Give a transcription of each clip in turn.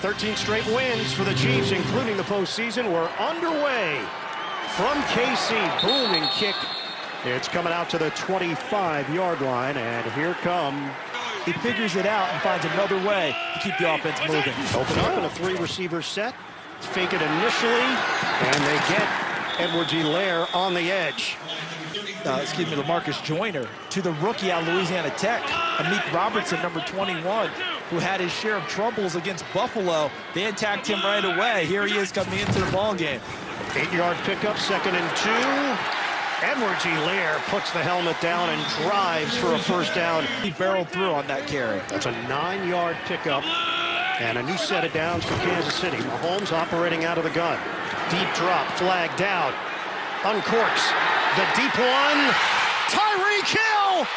13 straight wins for the Chiefs, including the postseason, were underway. From KC, booming kick. It's coming out to the 25-yard line, and here come. He figures it out and finds another way to keep the offense moving. Open up in a three-receiver set. Fake it initially, and they get Edwards-Helaire on the edge. Lamarcus Joyner to the rookie out of Louisiana Tech, Amik Robertson, number 21, who had his share of troubles against Buffalo. They attacked him right away. Here he is coming into the ball game. 8-yard pickup, 2nd and 2. Edwards-Helaire puts the helmet down and drives for a first down. He barreled through on that carry. That's a 9-yard pickup and a new set of downs for Kansas City. Mahomes operating out of the gun. Deep drop, flag down. Uncorks. The deep one. Tyreek Hill!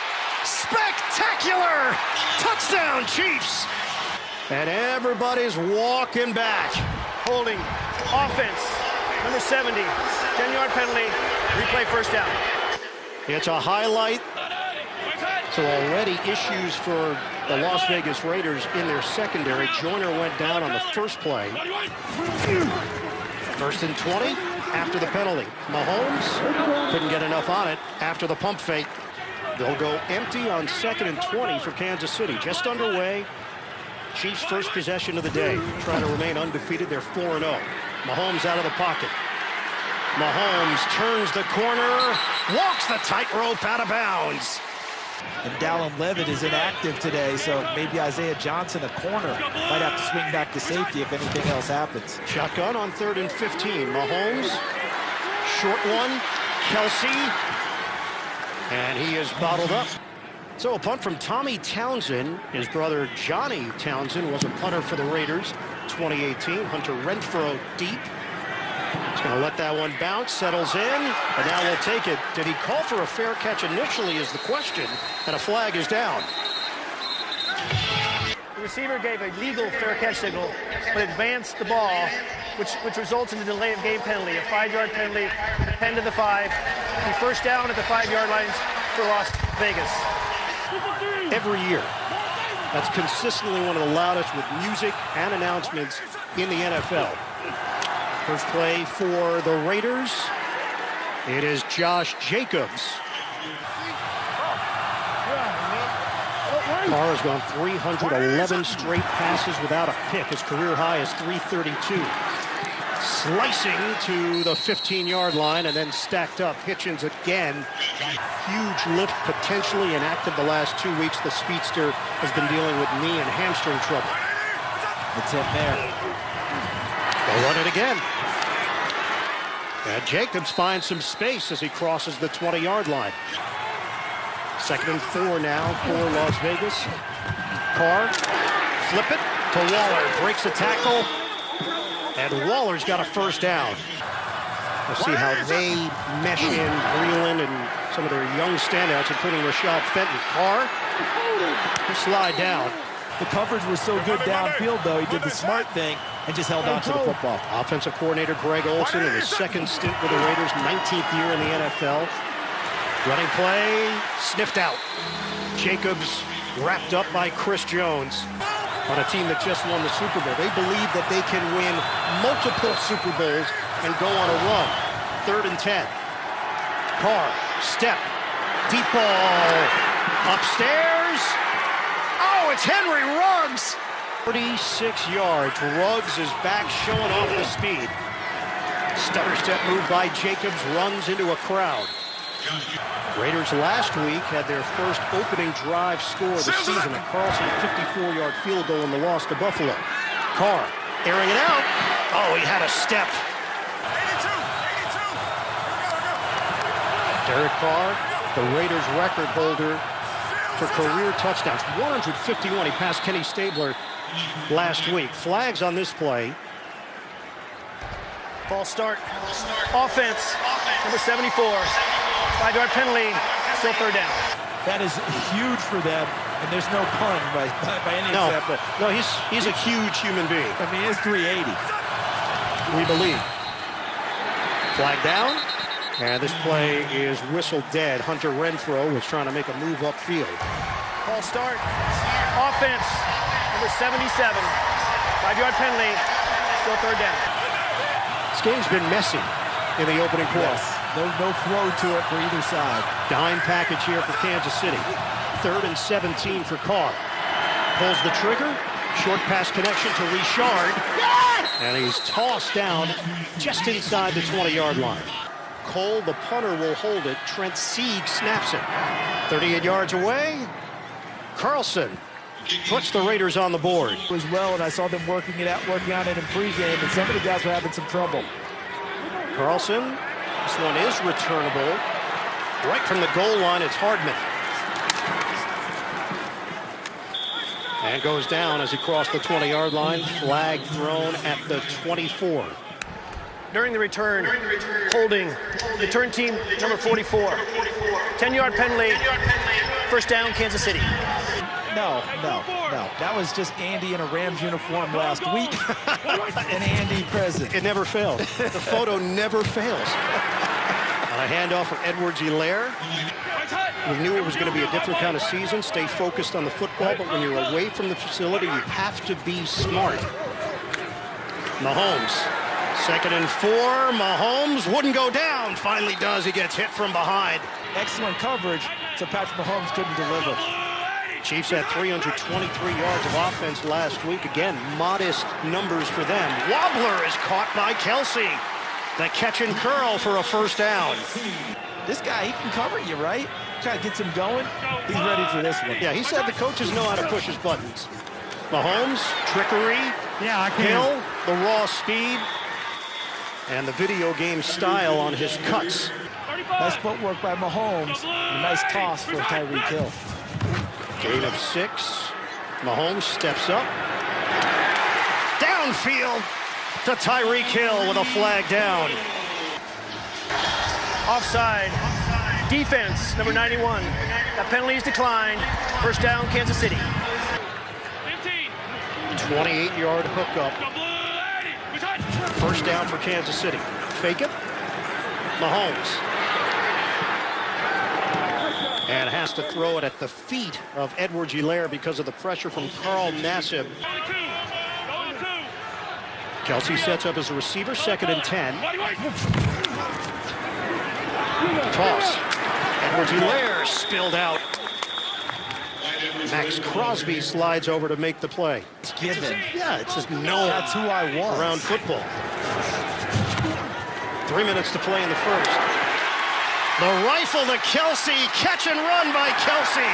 Spectacular! Touchdown, Chiefs! And everybody's walking back. Holding. Offense. Number 70. 10-yard penalty. Replay first down. It's a highlight. So already issues for the Las Vegas Raiders in their secondary. Joyner went down on the first play. 1st and 20 after the penalty. Mahomes couldn't get enough on it after the pump fake. They'll go empty on 2nd and 20 for Kansas City. Just underway. Chiefs' first possession of the day. Trying to remain undefeated. They're 4-0. Mahomes out of the pocket. Mahomes turns the corner, walks the tightrope out of bounds. And Dallin Levitt is inactive today, so maybe Isaiah Johnson, a corner, might have to swing back to safety if anything else happens. Shotgun on 3rd and 15. Mahomes, short one, Kelsey, and he is bottled up. So a punt from Tommy Townsend. His brother Johnny Townsend was a punter for the Raiders, 2018. Hunter Renfrow deep. He's going to let that one bounce, settles in, and now we'll take it. Did he call for a fair catch initially is the question, and a flag is down. The receiver gave a legal fair catch signal, but advanced the ball, which results in a delay of game penalty, a 5-yard penalty, 10 to the 5. The first down at the 5-yard lines for Las Vegas. Every year. That's consistently one of the loudest with music and announcements in the NFL. First play for the Raiders. It is Josh Jacobs. Carr has gone 311 straight passes without a pick. His career high is 332. Slicing to the 15-yard line and then stacked up. Hitchens again. Huge lift, potentially inactive the last 2 weeks. The speedster has been dealing with knee and hamstring trouble. It's him there. They'll run it again. And Jacobs finds some space as he crosses the 20-yard line. 2nd and 4 now for Las Vegas. Carr, flip it to Waller, breaks a tackle, and Waller's got a first down. We'll see how they mesh in Breeland and some of their young standouts, including Rashad Fenton. Carr, he'll slide down. The coverage was so good downfield, though, he did the smart thing and just held on to the football. Offensive coordinator Greg Olson in his 2nd stint with the Raiders, 19th year in the NFL. Running play, sniffed out. Jacobs wrapped up by Chris Jones on a team that just won the Super Bowl. They believe that they can win multiple Super Bowls and go on a run. 3rd and 10. Carr, step, deep ball, upstairs. Oh, it's Henry Ruggs. 36 yards. Ruggs is back, showing off the speed. Stutter step move by Jacobs, runs into a crowd. Raiders last week had their first opening drive score of the season. A Carlson 54-yard field goal in the loss to Buffalo. Carr airing it out. Oh, he had a step. Derek Carr, the Raiders record holder for career touchdowns. 151. He passed Kenny Stabler last week. Flags on this play. False start. Offense. Number 74. 5-yard penalty. Still 3rd down. That is huge for them, and there's no pun by any example. No, he's a huge human being. I mean, he's 380. We believe. Flag down, and this play is whistled dead. Hunter Renfrow was trying to make a move upfield. False start. Offense. Number 77. 5-yard penalty, still third down. This game's been messy in the opening quarter. Yes. No flow to it for either side. Dime package here for Kansas City. 3rd and 17 for Carr. Pulls the trigger. Short pass connection to Richard. And he's tossed down just inside the 20-yard line. Cole, the punter, will hold it. Trent Sieg snaps it. 38 yards away. Carlson puts the Raiders on the board. As well, and I saw them working on it in pregame, and some of the guys were having some trouble. Carlson, this one is returnable. Right from the goal line, it's Hardman. And goes down as he crossed the 20-yard line. Flag thrown at the 24. During the return, holding return team number 44. 10-yard penalty, first down, Kansas City. No. That was just Andy in a Rams uniform last week. And Andy present. It never failed. The photo never fails. On a handoff from Edwards-Helaire. We knew it was going to be a different kind of season. Stay focused on the football, but when you're away from the facility, you have to be smart. Mahomes, 2nd and 4. Mahomes wouldn't go down. Finally does. He gets hit from behind. Excellent coverage, so Patrick Mahomes couldn't deliver. Chiefs had 323 yards of offense last week. Again, modest numbers for them. Wobbler is caught by Kelsey. The catch and curl for a first down. This guy, he can cover you, right? Kind of gets him going. He's ready for this one. Yeah, he said the coaches know how to push his buttons. Mahomes, trickery, Hill, the raw speed, and the video game style on his cuts. Nice footwork by Mahomes. A nice toss for Tyreek Hill. Gain of 6. Mahomes steps up. Downfield to Tyreek Hill with a flag down. Offside. Defense, number 91. That penalty is declined. First down, Kansas City. 28-yard hookup. First down for Kansas City. Fake it. Mahomes. And has to throw it at the feet of Edwards-Helaire because of the pressure from Carl Nassib. Kelsey sets up as a receiver, 2nd and 10. Toss. Edwards-Helaire spilled out. Max Crosby slides over to make the play. It's given. Yeah, it's just no. That's who I was. Around football. 3 minutes to play in the first. The rifle to Kelsey. Catch and run by Kelsey.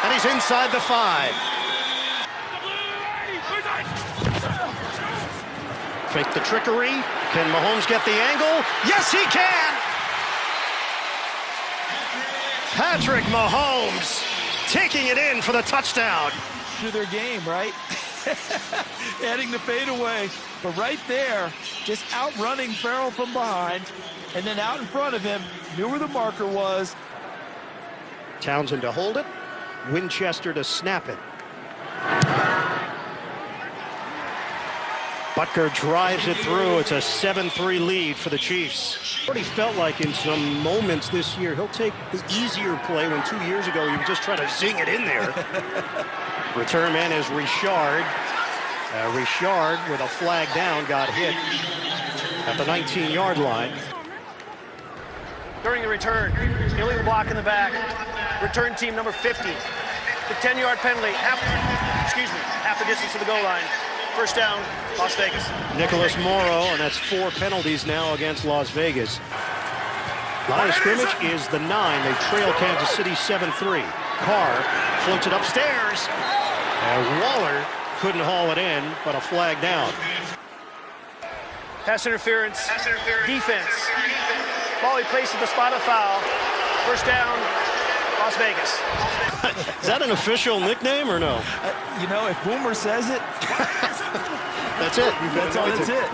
And he's inside the 5. Fake the trickery. Can Mahomes get the angle? Yes, he can! Patrick Mahomes taking it in for the touchdown. To their game, right? Adding the fadeaway. But right there, just outrunning Farrell from behind. And then out in front of him, knew where the marker was. Townsend to hold it. Winchester to snap it. Butker drives it through. It's a 7-3 lead for the Chiefs. What he felt like in some moments this year, he'll take the easier play when 2 years ago he was just trying to zing it in there. Return man is Richard. Richard with a flag down got hit at the 19-yard line. During the return, illegal block in the back. Return team number 50. The 10-yard penalty, half the distance to the goal line. First down, Las Vegas. Nicholas Morrow, and that's 4 penalties now against Las Vegas. Line of scrimmage is the 9. They trail Kansas City 7-3. Carr floats it upstairs. And Waller couldn't haul it in, but a flag down. Pass interference. Defense. Ball he placed at the spot of foul. First down, Las Vegas. Is that an official nickname or no? You know, if Boomer says it, that's it. That's it.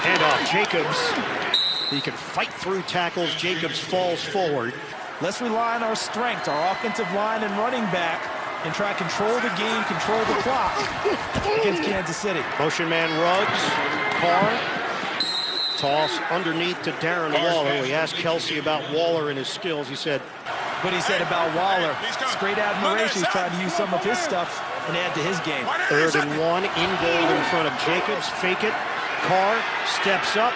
Handoff, Jacobs. He can fight through tackles. Jacobs falls forward. Let's rely on our strength, our offensive line and running back, and try to control the game, control the clock against Kansas City. Motion man Ruggs. Carr. Toss underneath to Darren Waller. We asked Kelsey about Waller and his skills. He said, what he said about Waller, it's great admiration. He's trying to use some of his stuff and add to his game. 3rd and 1, in goal in front of Jacobs. Fake it. Carr steps up.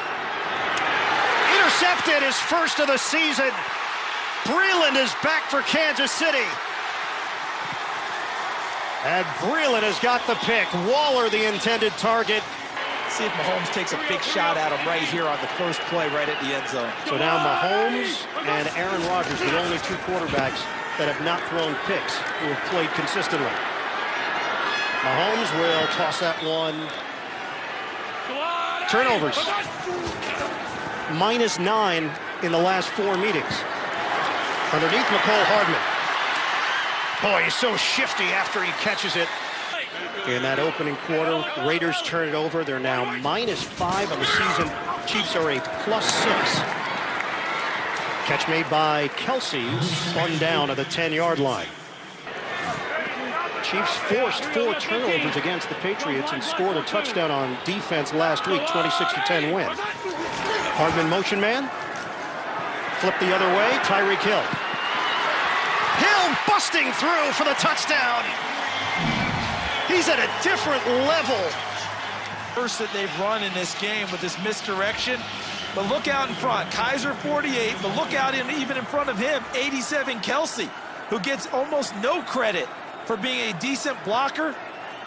Intercepted, his first of the season. Breland is back for Kansas City. And Breland has got the pick. Waller, the intended target. See if Mahomes takes a big shot at him right here on the first play right at the end zone. So now Mahomes and Aaron Rodgers, the only 2 quarterbacks that have not thrown picks, who have played consistently. Mahomes will toss that one. Turnovers. -9 in the last 4 meetings. Underneath Mecole Hardman. Boy, he's so shifty after he catches it. In that opening quarter, Raiders turn it over. They're now -5 on the season. Chiefs are a +6. Catch made by Kelsey, spun down at the 10-yard line. Chiefs forced 4 turnovers against the Patriots and scored a touchdown on defense last week, 26-10 win. Hardman motion man. Flip the other way, Tyreek Hill. Hill busting through for the touchdown. He's at a different level. First that they've run in this game with this misdirection. But look out in front. Kaiser 48, but look out even in front of him, 87 Kelsey, who gets almost no credit for being a decent blocker.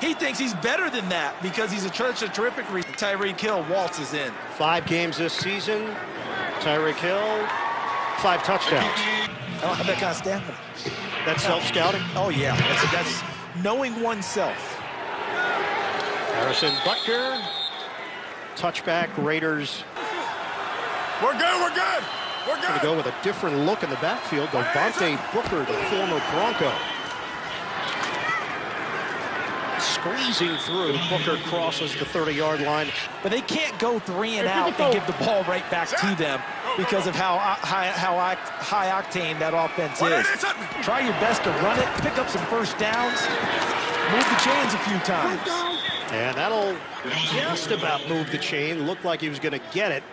He thinks he's better than that because he's such a terrific reason. Tyreek Hill waltzes in. 5 games this season. Tyreek Hill, 5 touchdowns. I don't have that kind of stamina. That's self-scouting? Oh, yeah. That's knowing oneself. Harrison Butker. Touchback, Raiders. We're good, we're good. We're Going good. to go with a different look in the backfield. Devontae Booker, the former Bronco. Squeezing through. Booker crosses the 30-yard line. But they can't go 3 and out and give the ball right back to them because of how high octane that offense is. Try your best to run it, pick up some first downs, move the chains a few times. And that'll just about move the chain. Looked like he was going to get it.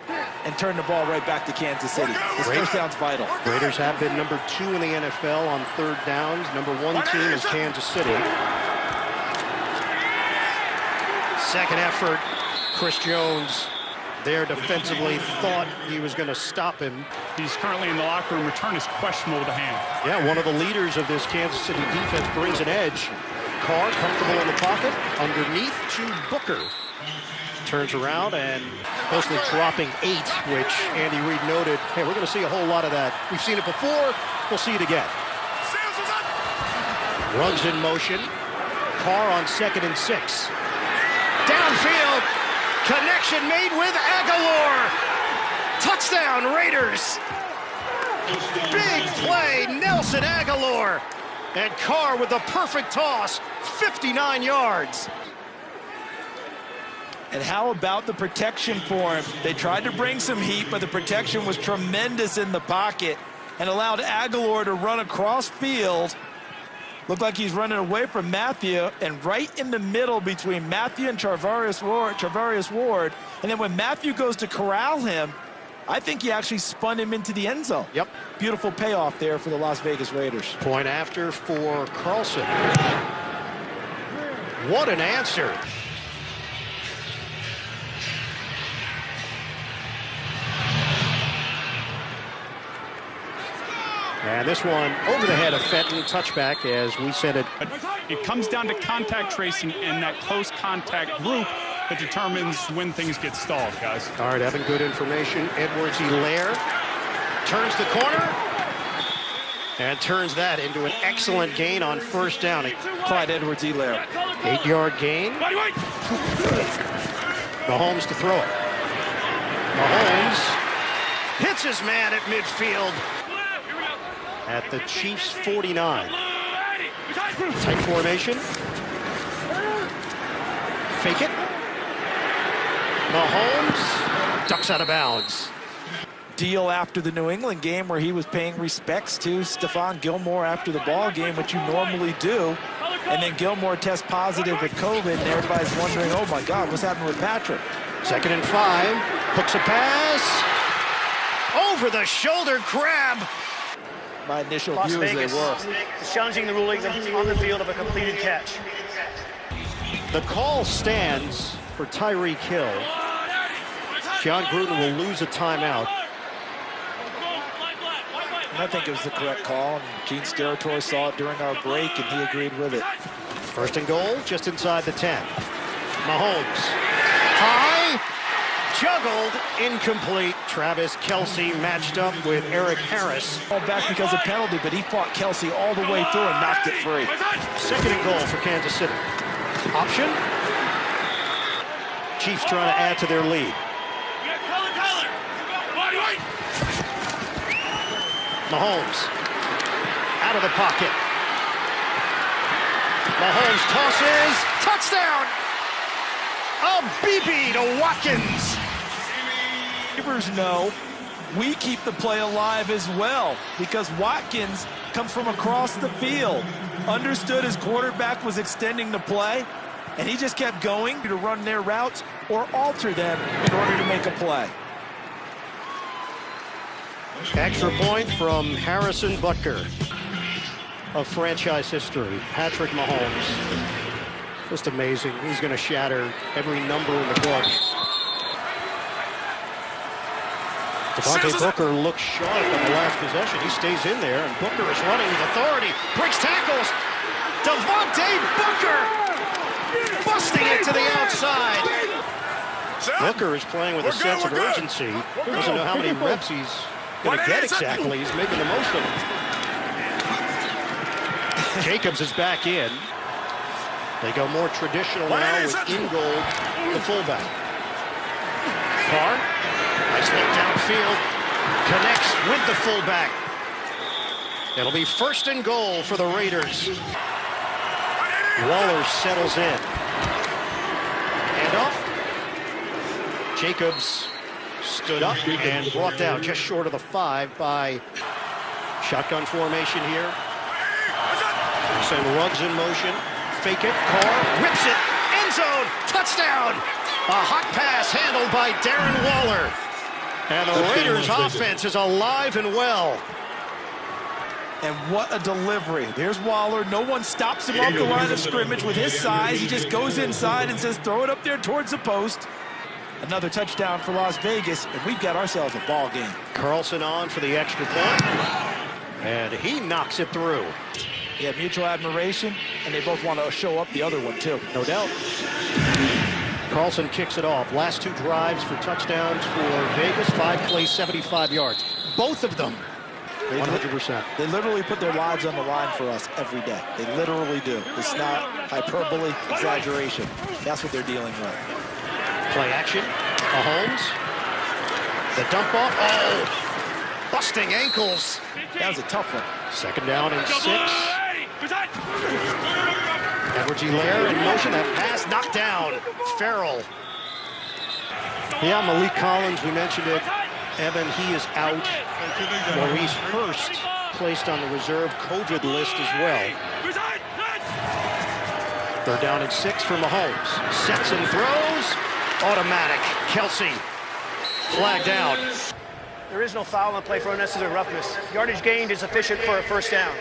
And turn the ball right back to Kansas City. This first down's vital. Raiders have been number 2 in the NFL on 3rd downs. Number 1 team is Kansas City. Second effort, Chris Jones there defensively thought he was going to stop him. He's currently in the locker room. Return is questionable with the hand. Yeah, one of the leaders of this Kansas City defense brings an edge. Carr comfortable in the pocket, underneath to Booker. Turns around and mostly dropping 8, which Andy Reid noted, hey, we're going to see a whole lot of that. We've seen it before, we'll see it again. Runs in motion. Carr on 2nd and 6. Downfield, connection made with Aguilar. Touchdown, Raiders. Big play, Nelson Aguilar. And Carr with the perfect toss, 59 yards. And how about the protection for him? They tried to bring some heat, but the protection was tremendous in the pocket and allowed Aguilar to run across field. Looked like he's running away from Matthew, and right in the middle between Matthew and Charvarius Ward. And then when Matthew goes to corral him, I think he actually spun him into the end zone. Yep. Beautiful payoff there for the Las Vegas Raiders. Point after for Carlson. What an answer. And this one over the head of Fenton, touchback, as we said it. It comes down to contact tracing and that close contact group that determines when things get stalled, guys. All right, having good information. Edwards-Helaire turns the corner and turns that into an excellent gain on 1st down. Clyde Edwards-Helaire. 8-yard gain. Mahomes to throw it. Mahomes hits his man at midfield at the Chiefs' 49. Tight formation. Fake it. Mahomes ducks out of bounds. Deal after the New England game where he was paying respects to Stephon Gilmore after the ball game, which you normally do. And then Gilmore tests positive with COVID, and everybody's wondering, oh my God, what's happening with Patrick? 2nd and 5. Hooks a pass. Over the shoulder grab. My initial Las view is they Vegas were. is challenging the ruling on the field of a completed catch. The call stands for Tyreek Hill. John Gruden will lose a timeout. And I think it was the correct call. And Gene Steratore saw it during our break, and he agreed with it. First and goal, just inside the 10. Mahomes. High. Juggled. Incomplete. Travis Kelce matched up with Eric Harris. Called back because of penalty, but he fought Kelce all the way through and knocked it free. Second and goal for Kansas City. Option. Chiefs trying to add to their lead. Mahomes out of the pocket. Mahomes tosses. Touchdown! A BB to Watkins. Receivers know we keep the play alive as well because Watkins comes from across the field. Understood his quarterback was extending the play, and he just kept going to run their routes or alter them in order to make a play. Extra point from Harrison Butker of franchise history. Patrick Mahomes. Just amazing. He's going to shatter every number in the book. Devontae Booker looks sharp on the last possession. He stays in there, and Booker is running with authority. Breaks tackles. Devontae Booker busting it to the outside. Booker is playing with a sense of urgency. Doesn't know how many reps he's going to get exactly. He's making the most of it. Jacobs is back in. They go more traditional now with Ingold, the fullback. Carr, nice look downfield, connects with the fullback. It'll be first and goal for the Raiders. Waller settles in. Handoff. Jacobs stood up and brought down just short of the 5 by shotgun formation here. Send Ruggs in motion. Fake it. Carr whips it. End zone. Touchdown. A hot pass handled by Darren Waller. And the Raiders offense is alive and well. And what a delivery. There's Waller. No one stops him off the line of scrimmage with his size. He just goes inside and says, throw it up there towards the post. Another touchdown for Las Vegas, and we've got ourselves a ball game. Carlson on for the extra point. And he knocks it through. Yeah, mutual admiration, and they both want to show up the other one, too. No doubt. Carlson kicks it off. Last 2 drives for touchdowns for Vegas. 5 plays, 75 yards. Both of them. 100%. They literally put their lives on the line for us every day. They literally do. It's not hyperbole, exaggeration. That's what they're dealing with. Play action. Mahomes. The dump off. Oh! Busting ankles. That was a tough one. Second down and 6. Edwards-Helaire in motion. That pass knocked down. Farrell. Yeah, Malik Collins, we mentioned it. Evan, he is out. Maurice Hurst placed on the reserve COVID list as well. Third down and 6 for Mahomes. Sets and throws. Automatic. Kelce. Flag down. There is no foul on the play for unnecessary roughness. Yardage gained is sufficient for a first down.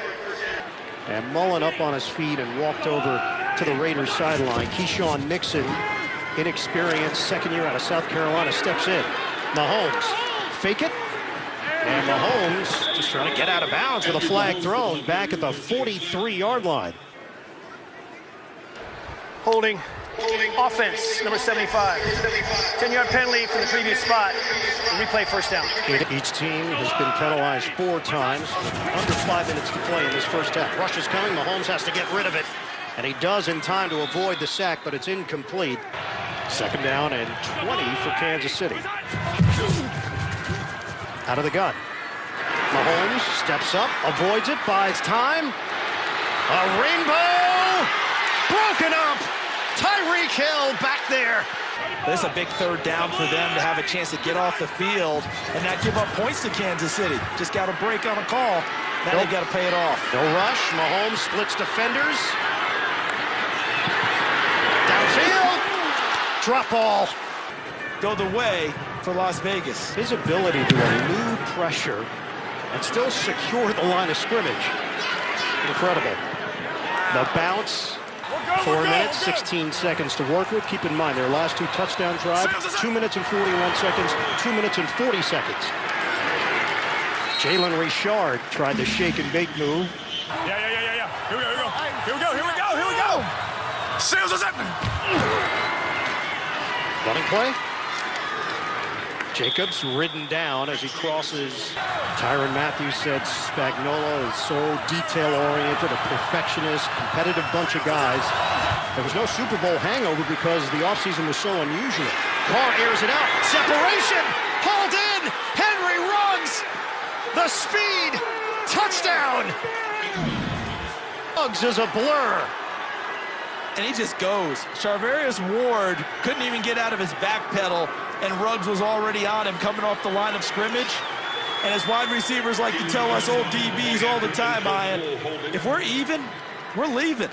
And Mullen up on his feet and walked over to the Raiders sideline. Keyshawn Nixon, inexperienced, second year out of South Carolina, steps in. Mahomes, fake it. And Mahomes just trying to get out of bounds with a flag thrown back at the 43-yard line. Holding. Offense, number 75. 10-yard penalty from the previous spot. Replay first down. Each team has been penalized 4 times. Under 5 minutes to play in this first half. Rush is coming. Mahomes has to get rid of it. And he does in time to avoid the sack, but it's incomplete. Second down and 20 for Kansas City. Out of the gun. Mahomes steps up, avoids it, buys time. A rainbow! Broken up! Tyreek Hill back there. This is a big third down for them to have a chance to get off the field and not give up points to Kansas City. Just got a break on a call. Now they got to pay it off. No rush. Mahomes splits defenders. Downfield. Drop ball. Go the way for Las Vegas. His ability to elude pressure and still secure the line of scrimmage. Incredible. The bounce. 4 minutes, 16 seconds to work with. Keep in mind, their last 2 touchdown drives, 2 minutes and 41 seconds, 2 minutes and 40 seconds. Jalen Richard tried the shake and bake move. Yeah. Here we go. Seals is it. Running play. Jacobs ridden down as he crosses. Tyrann Mathieu said Spagnuolo is so detail-oriented, a perfectionist, competitive bunch of guys. There was no Super Bowl hangover because the offseason was so unusual. Carr airs it out. Separation! Hauled in! Henry runs! The speed! Touchdown! Bugs is a blur. And he just goes. Charvarius Ward couldn't even get out of his back pedal, and Ruggs was already on him coming off the line of scrimmage. And as wide receivers like to tell us old DBs all the time, Ian, if we're even, we're leaving.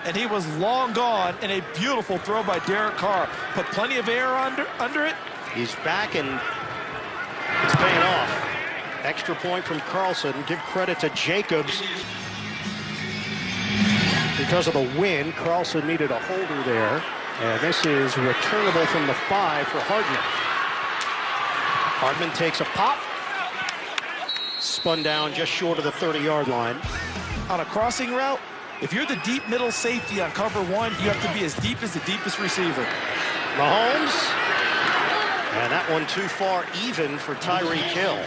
And he was long gone, and a beautiful throw by Derek Carr. Put plenty of air under it. He's back, and it's paying off. Extra point from Carlson. Give credit to Jacobs. Because of the wind, Carlson needed a holder there. And this is returnable from the 5 for Hardman. Hardman takes a pop. Spun down just short of the 30-yard line. On a crossing route, if you're the deep middle safety on cover 1, you have to be as deep as the deepest receiver. Mahomes. And that one too far even for Tyreek Hill.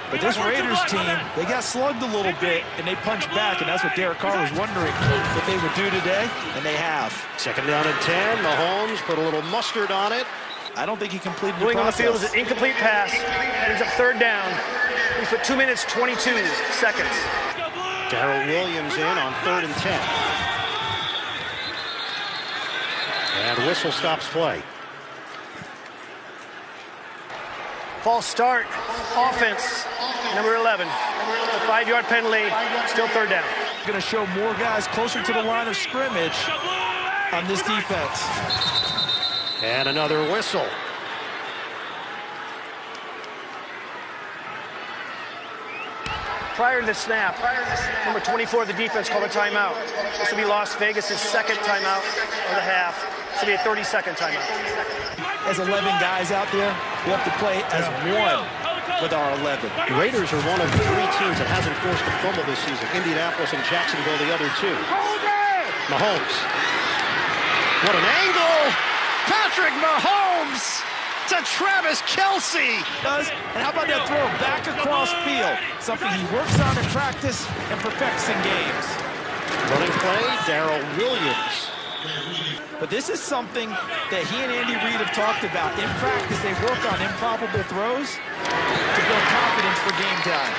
But this Raiders team, they got slugged a little bit, and they punched back, and that's what Derek Carr was wondering what they would do today, and they have. Second down and 10. Mahomes put a little mustard on it. I don't think he completed the Going on the process. field is an incomplete pass. Ends up third down. He's put 2 minutes, 22 seconds. Darrell Williams in on 3rd and 10. And whistle stops play. False start. Offense, number 11. A 5-yard penalty, still third down. Going to show more guys closer to the line of scrimmage on this defense. And another whistle. Prior to the snap, number 24 of the defense called a timeout. This will be Las Vegas' second timeout of the half. This will be a 30-second timeout. As 11 guys out there, we have to play as one with our 11. The Raiders are one of the 3 teams that hasn't forced a fumble this season. Indianapolis and Jacksonville, the other 2. Mahomes. What an angle! Patrick Mahomes to Travis Kelce. And how about that throw back across field? Something he works on in practice and perfects in games. Running play, Darrell Williams. But this is something that he and Andy Reid have talked about. In practice, they work on improbable throws to build confidence for game time.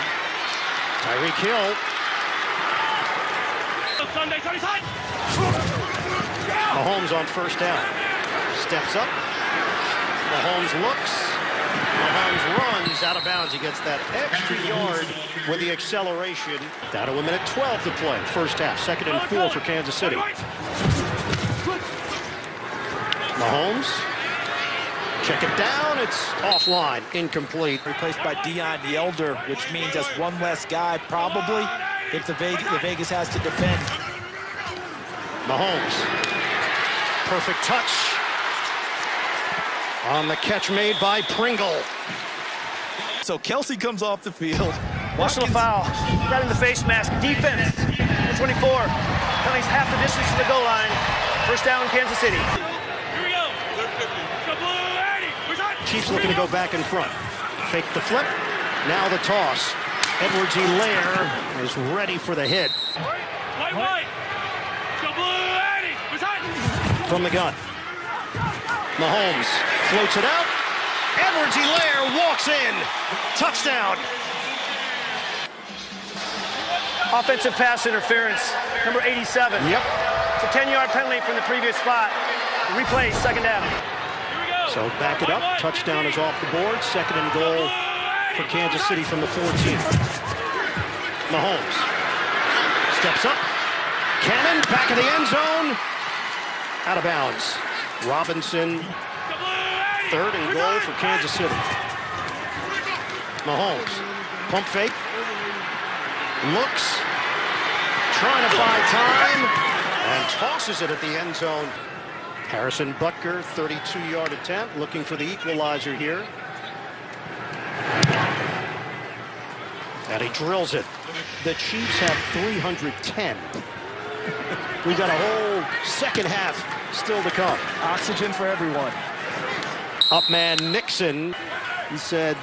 Tyreek Hill. Mahomes on first down. Steps up. Mahomes looks. Mahomes runs out of bounds. He gets that extra yard with the acceleration. Down to 1:12 to play. First half. 2nd and 4 for Kansas City. Mahomes. Check it down. It's offline. Incomplete. Replaced by Deion the Elder, which means that's one less guy probably if the Vegas has to defend. Mahomes. Perfect touch. On the catch made by Pringle. So Kelce comes off the field. Whistle a foul. Right in the face mask. Defense. Number 24. Penalties half the distance to the goal line. First down, Kansas City. Chiefs looking to go back in front. Fake the flip. Now the toss. Edwards-Helaire is ready for the hit. From the gun. Mahomes floats it out. Edwards-Helaire walks in. Touchdown. Offensive pass interference, number 87. Yep. It's a 10-yard penalty from the previous spot. Replay, second down. So back it up. Touchdown is off the board. 2nd and goal for Kansas City from the 14. Mahomes steps up. Cannon back of the end zone. Out of bounds. Robinson. 3rd and goal for Kansas City. Mahomes. Pump fake. Looks. Trying to buy time. And tosses it at the end zone. Harrison Butker, 32-yard attempt, looking for the equalizer here. And he drills it. The Chiefs have 310. We've got a whole second half still to come. Oxygen for everyone. Up man Nixon, he said,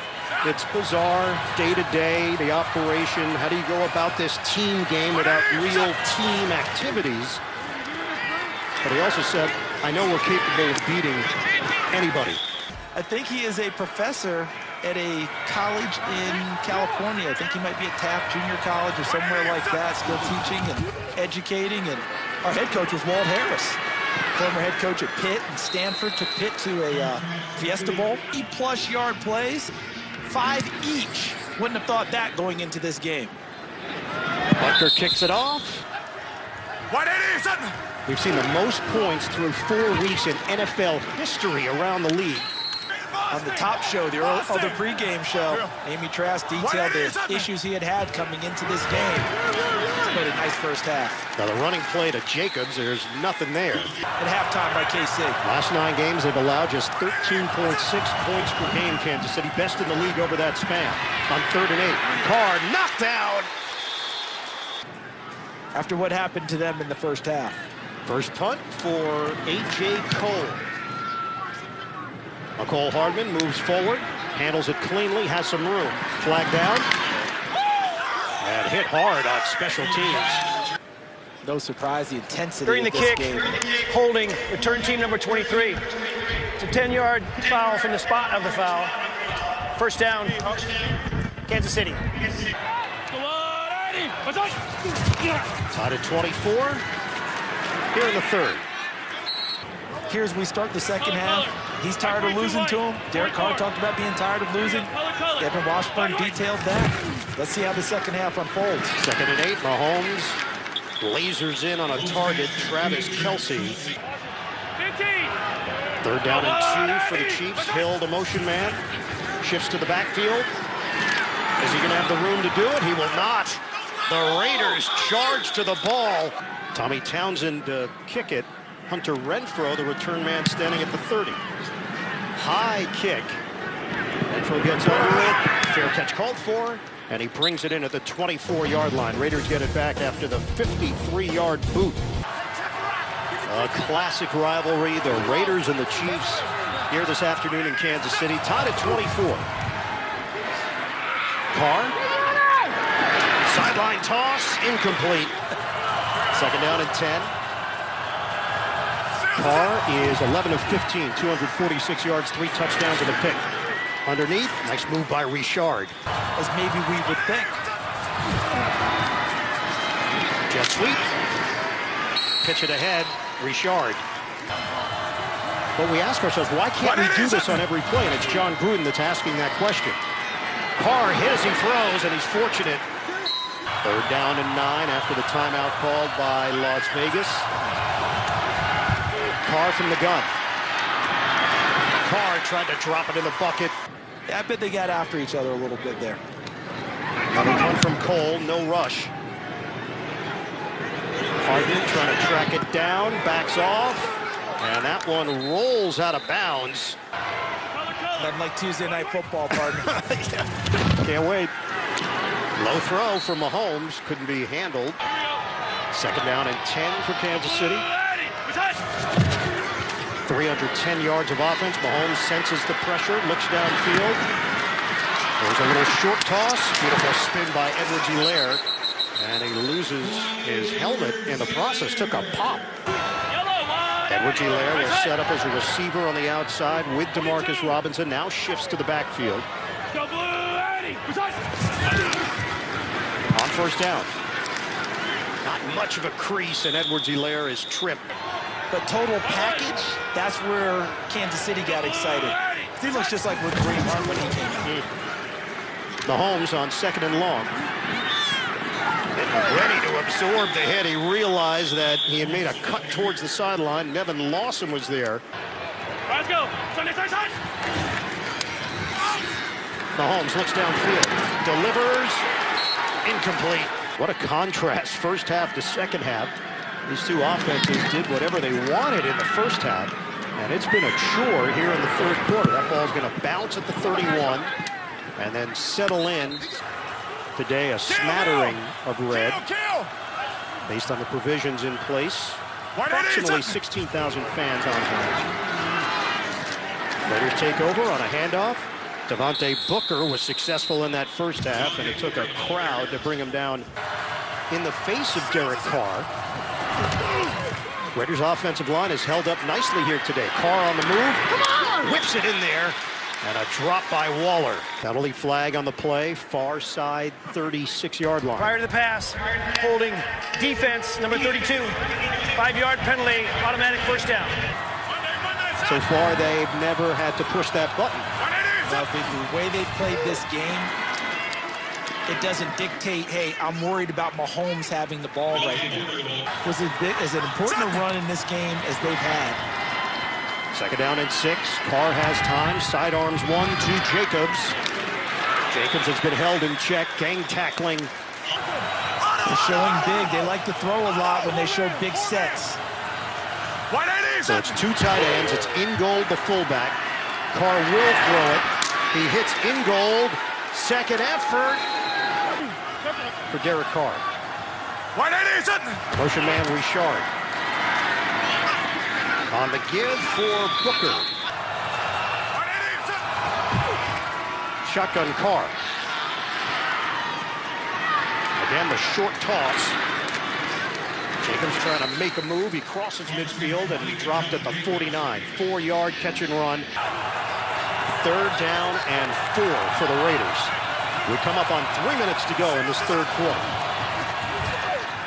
it's bizarre, day-to-day, the operation. How do you go about this team game without real team activities? But he also said, I know we're capable of beating anybody. I think he is a professor at a college in California. I think he might be at Taft Junior College or somewhere like that, still teaching and educating. And our head coach was Walt Harris, former head coach at Pitt and Stanford. Took Pitt to a Fiesta Bowl. 8+ yard plays, 5 each. Wouldn't have thought that going into this game. Butker kicks it off. 187. We've seen the most points through 4 weeks in NFL history around the league. On the top show, the other pregame show, Amy Trask detailed the issues he had coming into this game. He's played a nice first half. Now the running play to Jacobs, there's nothing there. At halftime by KC. Last 9 games, they've allowed just 13.6 points per game, Kansas City. Best in the league over that span. On 3rd and 8. Carr knocked down. After what happened to them in the first half. First punt for A.J. Cole. McCole Hardman moves forward, handles it cleanly, has some room. Flag down. And hit hard on special teams. No surprise, the intensity During the of this kick, game. holding return team number 23. It's a 10-yard foul from the spot of the foul. First down, Kansas City. Tied at 24. Here in the 3rd. Here's we start the second half. He's tired of losing to him. Derek Carr talked about being tired of losing. Evan Washburn detailed that. Let's see how the second half unfolds. 2nd and 8. Mahomes lasers in on a target. Travis Kelce. 3rd down and 2 for the Chiefs. Hill, the motion man, shifts to the backfield. Is he going to have the room to do it? He will not. The Raiders charge to the ball. Tommy Townsend kick it. Hunter Renfro, the return man, standing at the 30. High kick. Renfro gets under it. Fair catch called for. And he brings it in at the 24-yard line. Raiders get it back after the 53-yard boot. A classic rivalry. The Raiders and the Chiefs here this afternoon in Kansas City. Tied at 24. Carr. Sideline toss. Incomplete. 2nd down and 10. Carr is 11 of 15, 246 yards, 3 touchdowns and a pick. Underneath, nice move by Richard. As maybe we would think. Jet sweep. Pitch it ahead, Richard. But we ask ourselves, why can't we do this on every play? And it's John Gruden that's asking that question. Carr hits, he throws, and he's fortunate. 3rd down and 9 after the timeout called by Las Vegas. Carr from the gun. Carr tried to drop it in the bucket. Yeah, I bet they got after each other a little bit there. Another one from Cole, no rush. Hardman trying to track it down, backs off, and that one rolls out of bounds. Nothing like Tuesday Night Football, partner. Yeah. Can't wait. Low throw from Mahomes, couldn't be handled. 2nd down and 10 for Kansas City. 310 yards of offense. Mahomes senses the pressure, looks downfield. There's a little short toss. Beautiful spin by Edwards-Helaire. And he loses his helmet in the process. Took a pop. Edwards-Helaire was set up as a receiver on the outside with Demarcus Robinson. Now shifts to the backfield. On 1st down. Not much of a crease, and Edwards-Helaire is tripped. But total package, that's where Kansas City got excited. He looks just like with Green Hunt when he came out. Mahomes on 2nd and long. And ready to absorb the hit. He realized that he had made a cut towards the sideline. Nevin Lawson was there. Let's go. Side. Mahomes looks downfield. Delivers. Incomplete. What a contrast, first half to second half. These two offenses did whatever they wanted in the first half, and it's been a chore here in the third quarter. That ball's going to bounce at the 31 and then settle in. Today, a smattering of red based on the provisions in place. Approximately 16,000 fans on hand. Raiders take over on a handoff. Devontae Booker was successful in that first half, and it took a crowd to bring him down in the face of Derek Carr. Raiders' offensive line is held up nicely here today. Carr on the move, whips it in there, and a drop by Waller. Penalty flag on the play, far side 36-yard line. Prior to the pass, holding defense, number 32. 5-yard penalty, automatic first down. So far, they've never had to push that button. Well, the way they played this game, it doesn't dictate, hey, I'm worried about Mahomes having the ball right now. Was as important a run in this game as they've had. Second down and 6. Carr has time. Sidearms 1 to Jacobs. Jacobs has been held in check. Gang tackling. They're showing big. They like to throw a lot when they show big sets. So it's two tight ends. It's Ingold, the fullback. Carr will throw it. He hits Ingold. Second effort for Derek Carr. Motion man Richard. On the give for Booker. Shotgun Carr. Again, the short toss. Jacobs trying to make a move. He crosses midfield and he dropped at the 49. 4-yard catch and run. Third down and 4 for the Raiders. We come up on 3 minutes to go in this third quarter.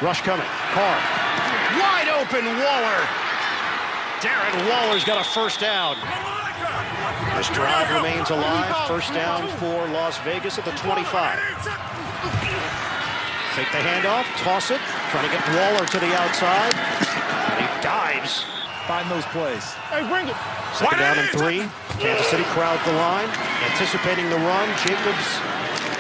Rush coming. Carr. Wide open Waller. Darren Waller's got a first down. This drive remains alive. First down for Las Vegas at the 25. Take the handoff, toss it, trying to get Waller to the outside. And he dives. Find those plays. Hey, bring it. Second down and 3. Kansas City crowds the line, anticipating the run. Jacobs,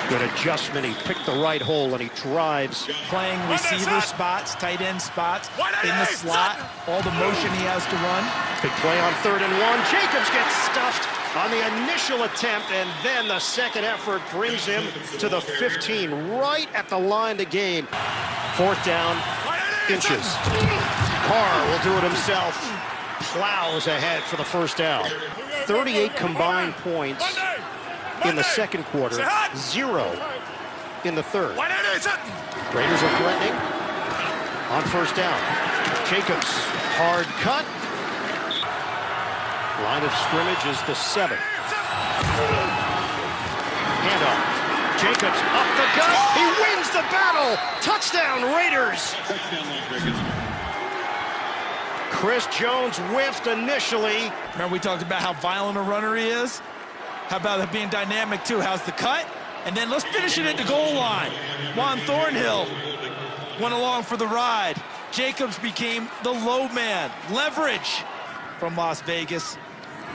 good adjustment. He picked the right hole and he drives. Playing receiver spots, tight end spots, in the slot, all the motion he has to run. Big play on 3rd and 1. Jacobs gets stuffed on the initial attempt, and then the second effort brings him to the 15, right at the line to gain. 4th down, inches. Carr will do it himself. Plows ahead for the first down. 38 combined points in the second quarter, 0 in the third. Raiders are threatening on first down. Jacobs, hard cut. Line of scrimmage is the 7. Handoff. Jacobs up the gut. He wins the battle. Touchdown, Raiders. Chris Jones whiffed initially. Remember we talked about how violent a runner he is? How about it being dynamic too? How's the cut? And then let's finish it at the goal line. Juan Thornhill went along for the ride. Jacobs became the low man. Leverage from Las Vegas.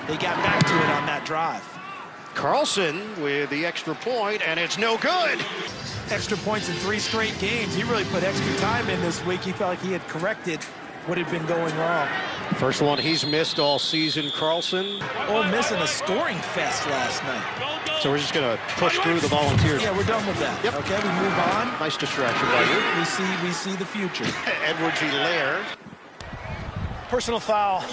They got back to it on that drive. Carlson with the extra point, and it's no good. Extra points in 3 straight games. He really put extra time in this week. He felt like he had corrected what had been going wrong. First one he's missed all season, Carlson. Ole Miss in a scoring fest last night. So we're just going to push through the Volunteers. Yeah, we're done with that. Yep. Okay, we move on. Nice distraction by you. We see the future. Edward G. Lair. Personal foul.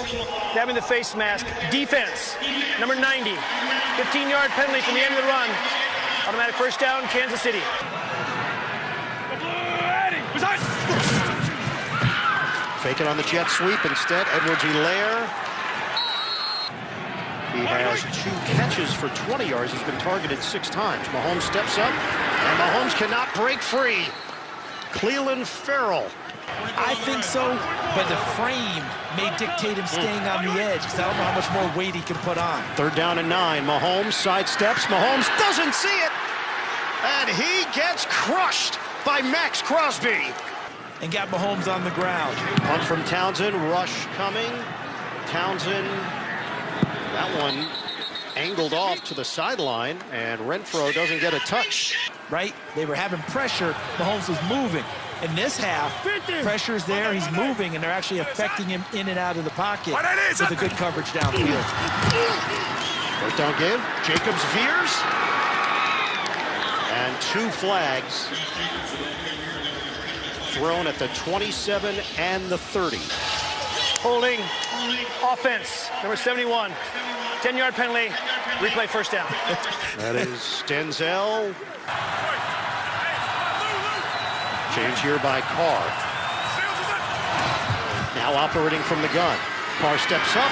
Grabbing the face mask. Defense. Number 90. 15-yard penalty from the end of the run. Automatic first down, Kansas City. Fake it on the jet sweep. Instead, Edward G. Lair. He has 2 catches for 20 yards. He's been targeted 6 times. Mahomes steps up, and Mahomes cannot break free. Cleveland Farrell. I think so, but the frame may dictate him staying on the edge because I don't know how much more weight he can put on. 3rd down and 9. Mahomes sidesteps. Mahomes doesn't see it, and he gets crushed by Max Crosby. And got Mahomes on the ground. Punt from Townsend. Rush coming. Townsend. That one angled off to the sideline, and Renfro doesn't get a touch. Right? They were having pressure. Mahomes was moving. In this half, pressure's there, he's moving, and they're actually affecting him in and out of the pocket with a good coverage downfield. First down give. Jacobs veers. And 2 flags thrown at the 27 and the 30. Holding offense, number 71. 10-yard penalty, replay first down. That is Denzel. Change here by Carr. Now operating from the gun. Carr steps up,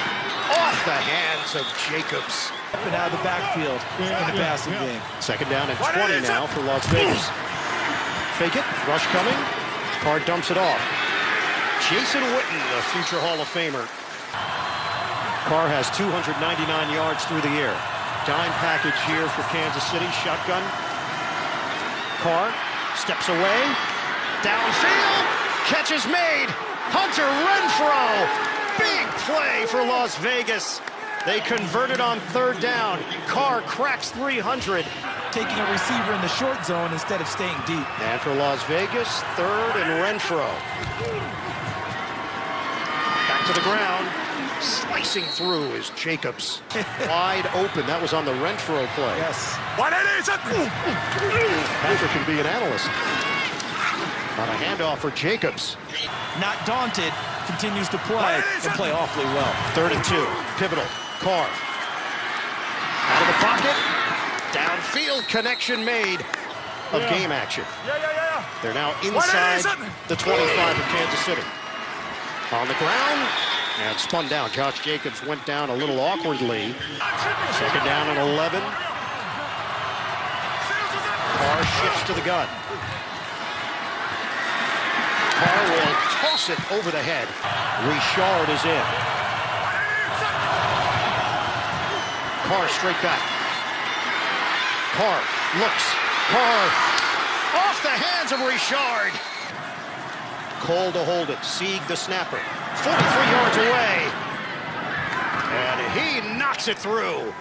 off the hands of Jacobs. Up and out of the backfield in the passing game. Second down and 20 now for Las Vegas. Fake it, rush coming. Carr dumps it off. Jason Witten, the future Hall of Famer. Carr has 299 yards through the air. Dime package here for Kansas City. Shotgun. Carr steps away. Downfield. Catch is made. Hunter Renfrow. Big play for Las Vegas. They converted on third down. Carr cracks 300. Taking a receiver in the short zone instead of staying deep. And for Las Vegas, third and Renfrow. Back to the ground. Slicing through is Jacobs. Wide open. That was on the Renfrow play. Yes. Patrick can be an analyst. On a handoff for Jacobs. Not daunted, continues to play and play awfully well. 3rd and 2. Pivotal. Carr. Out of the pocket. Downfield connection made of game action. They're now inside the 25 of Kansas City. On the ground. And spun down. Josh Jacobs went down a little awkwardly. Second down and 11. Carr shifts to the gun. Carr will toss it over the head. Richard is in. Carr straight back. Carr looks. Carr off the hands of Richard. Cole to hold it. Sieg the snapper. 43 yards away. And he knocks it through.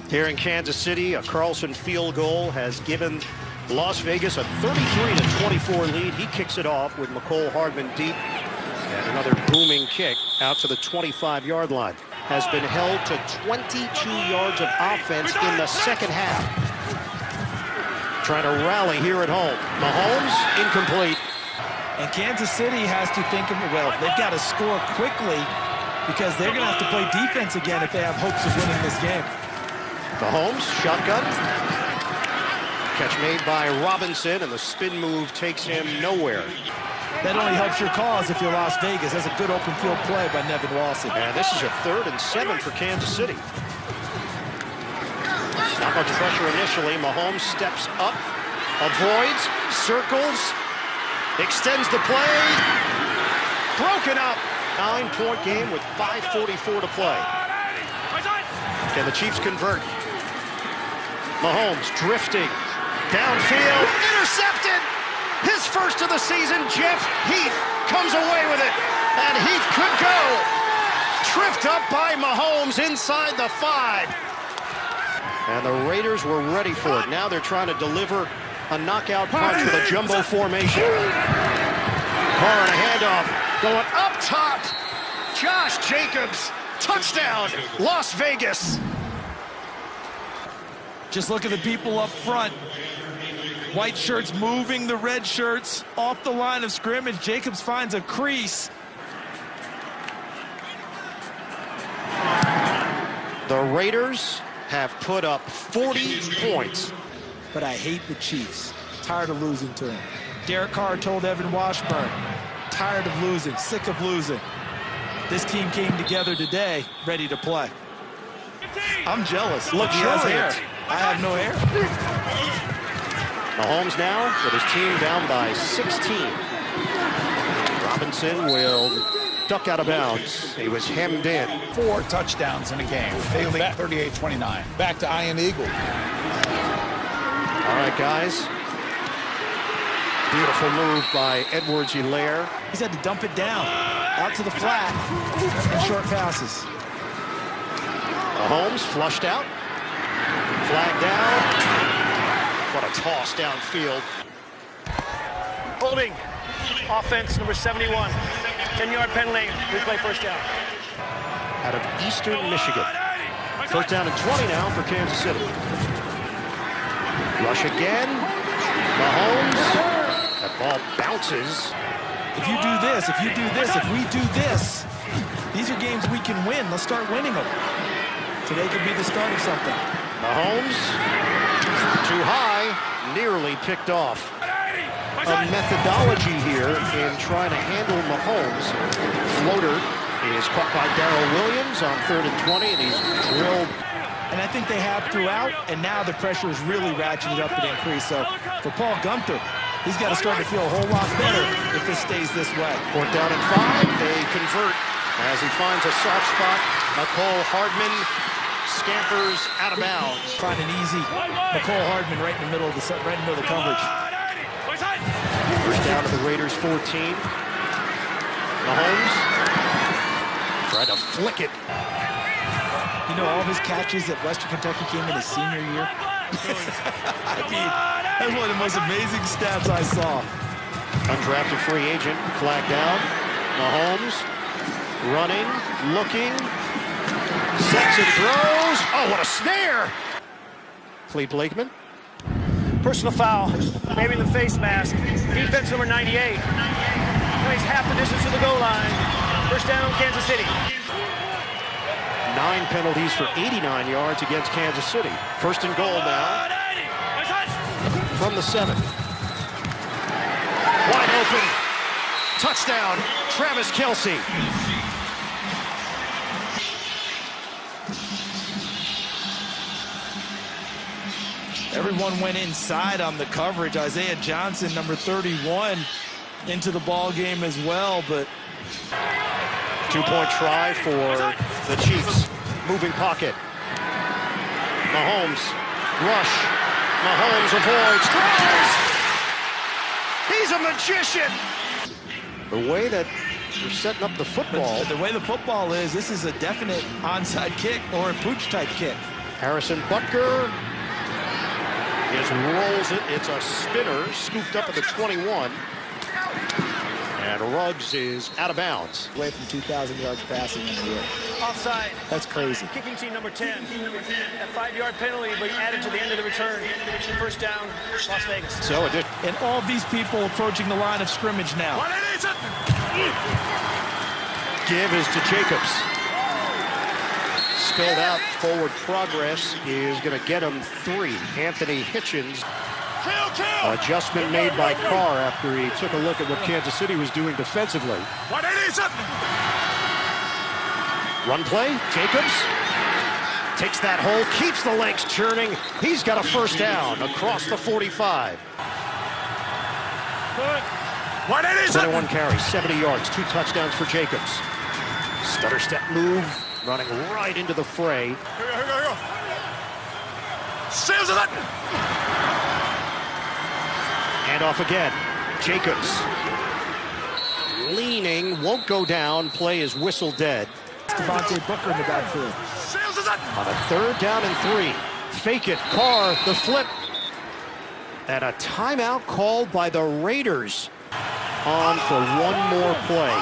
Here in Kansas City, a Carlson field goal has given Las Vegas a 33-24 lead. He kicks it off with McCole Hardman deep. And another booming kick out to the 25-yard line. Has been held to 22 yards of offense in the second half. Trying to rally here at home. Mahomes, incomplete. And Kansas City has to think of, well, they've got to score quickly because they're going to have to play defense again if they have hopes of winning this game. Mahomes, shotgun. Catch made by Robinson, and the spin move takes him nowhere. That only helps your cause if you're Las Vegas. That's a good open field play by Nevin Lawson. And this is a 3rd and 7 for Kansas City. Not much pressure initially. Mahomes steps up, avoids, circles, extends the play. Broken up. 9-point game with 5:44 to play. Can the Chiefs convert? Mahomes drifting. Downfield. Intercepted. His first of the season. Jeff Heath comes away with it. And Heath could go. Tripped up by Mahomes inside the 5. And the Raiders were ready for it. Now they're trying to deliver a knockout punch with a jumbo formation. Carr on a handoff. Going up top. Josh Jacobs. Touchdown. Las Vegas. Just look at the people up front. White shirts moving the red shirts off the line of scrimmage. Jacobs finds a crease. The Raiders have put up 40 points. But I hate the Chiefs. Tired of losing to them. Derek Carr told Evan Washburn, tired of losing, sick of losing. This team came together today, ready to play. I'm jealous. Look, he has hair. I have no hair. Mahomes now with his team down by 16. Robinson will duck out of bounds. He was hemmed in. 4 touchdowns in a game. They lead 38-29. Back to Iron Eagle. All right, guys. Beautiful move by Edwards-Helaire. He's had to dump it down, out to the flat, and short passes. Mahomes flushed out. Flag down. What a toss downfield. Holding. Offense number 71. 10-yard penalty. Replay first down. Out of Eastern Michigan. First down and 20 now for Kansas City. Rush again. Mahomes. That ball bounces. If you do this, if we do this, these are games we can win. Let's start winning them. Today could be the start of something. Mahomes. Too high. Nearly picked off. A methodology here in trying to handle Mahomes. Floater is caught by Darrell Williams on 3rd and 20, and he's drilled. And I think they have throughout, and now the pressure is really ratcheted up and increased. So for Paul Gunther, he's got to start to feel a whole lot better if this stays this way. 4th down and 5, they convert as he finds a soft spot. McCole Hardman scampers out of bounds. Find an easy McCole Hardman right in the middle of the coverage. First down to the Raiders 14. Mahomes tried to flick it. You know, all of his catches at Western Kentucky came in his senior year. I mean, that's one of the most amazing stats I saw. Undrafted free agent, flagged down. Mahomes running, looking, sets and throws. Oh, what a snare! Clete Blakeman. Personal foul. Maybe in the face mask. Defense number 98. Plays half the distance to the goal line. First down, Kansas City. 9 penalties for 89 yards against Kansas City. First and goal now. From the 7. Wide open. Touchdown, Travis Kelce. Everyone went inside on the coverage. Isaiah Johnson, number 31, into the ball game as well, but 2-point try for the Chiefs. Moving pocket. Mahomes. Rush. Mahomes avoids. Throws! He's a magician! The way that they're setting up the football. The way the football is, this is a definite onside kick or a pooch-type kick. Harrison Butker just rolls it. It's a spinner, scooped up at the 21. And Ruggs is out of bounds. Away from 2,000 yards passing in the year. Offside. That's crazy. Kicking team number 10. That 5-yard penalty will be added to the end of the return. First down, Las Vegas. So and all these people approaching the line of scrimmage now. Give is to Jacobs. Spilled out forward progress is going to get him 3. Anthony Hitchens. Adjustment made by Carr after he took a look at what Kansas City was doing defensively. Run play, Jacobs takes that hole, keeps the legs churning. He's got a first down across the 45. 21 carries, 70 yards, 2 touchdowns for Jacobs. Stutter step move, running right into the fray. Hand off again. Jacobs. Leaning, won't go down. Play is whistle dead. Devontae Booker in the backfield. On a 3rd down and 3. Fake it. Carr, the flip. And a timeout called by the Raiders on for one more play.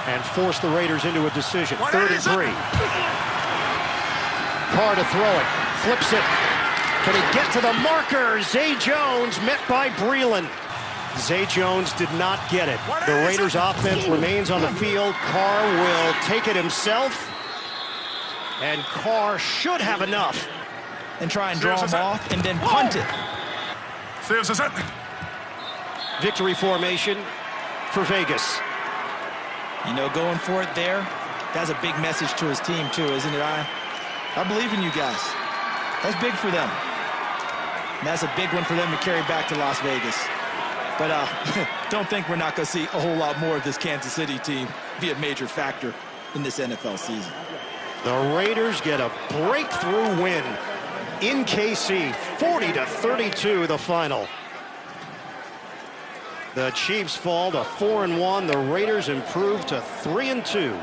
And force the Raiders into a decision. 3rd and 3. Carr to throw it. Flips it. Can he get to the marker? Zay Jones met by Breeland. Zay Jones did not get it. The Raiders offense remains on the field. Carr will take it himself. And Carr should have enough. And try and draw him off and then punt it. Victory formation for Vegas. You know, going for it there, that's a big message to his team too, isn't it? I believe in you guys. That's big for them. And that's a big one for them to carry back to Las Vegas. But don't think we're not going to see a whole lot more of this Kansas City team be a major factor in this NFL season. The Raiders get a breakthrough win in KC, 40-32 the final. The Chiefs fall to 4-1. The Raiders improve to 3-2.